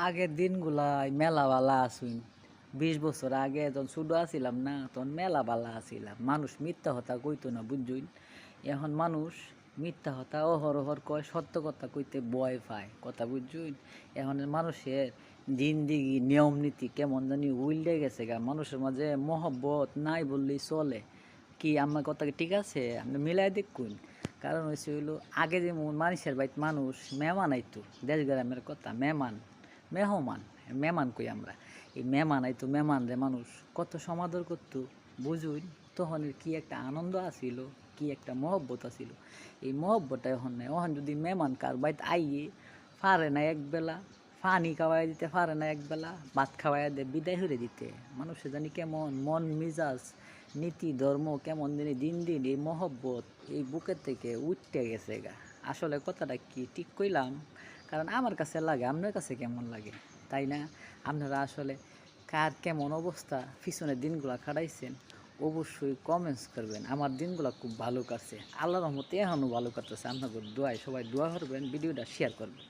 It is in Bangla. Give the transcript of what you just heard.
আগের দিনগুলাই মেলা বালা আসুন। 20 বছর আগে যখন ছোট আছিলাম না, তখন মেলা বালা আছিলাম। মানুষ মিথ্যা কথা কইতো না, বুঝছুন। এখন মানুষ মিথ্যা কথা অহরহর কয়, সত্য কথা কইতে ভয় পায়, কথা বুঝছুন। এখন মানুষের জিন্দিগি নিয়ম নীতি কেমন জানি উল্টে গেছে গা। মানুষের মাঝে মহব্বত নাই বললেই চলে। কি আমার কথা কি ঠিক আছে? আপনি মিলাই দেখুন। কারণ হচ্ছে হইলো, আগে যেমন মানুষের বাড়িতে মানুষ মেহমান আইতো, দেশ গ্রামের কথা, মেহমান মেহমান কই আমরা। এই মেহমান আইতো, মেহমান রে মানুষ কত সমাদর করতো, বুঝুন। তখন কি একটা আনন্দ আছিল, কি একটা মহব্বত আছিল। এই মহব্বতটা এখন নেই। এখন যদি মেহমান কার বাড়িতে আইয়ে পারে না একবেলা পানি খাওয়াই দিতে, পারে না একবেলা ভাত খাওয়াই দে, বিদায় হয়ে দিতে, মানুষের জানি কেমন মন মিজাজ নীতি ধর্ম কেমন জানি দিন দিন এই মহব্বত এই বুকের থেকে উঠতে গেছে গা। আসলে কথাটা কি ঠিক কইলাম? কারণ আমার কাছে লাগে, আপনার কাছে কেমন লাগে, তাই না? আপনারা আসলে কার কেমন অবস্থা, পিছনের দিনগুলো কাটাইছেন, অবশ্যই কমেন্টস করবেন। আমার দিনগুলো খুব ভালো কাটছে, আল্লাহর রহমতে এখনও ভালো কাটতেছে। আপনাদের দোয়ায় সবাই দোয়া করবেন, ভিডিওটা শেয়ার করবেন।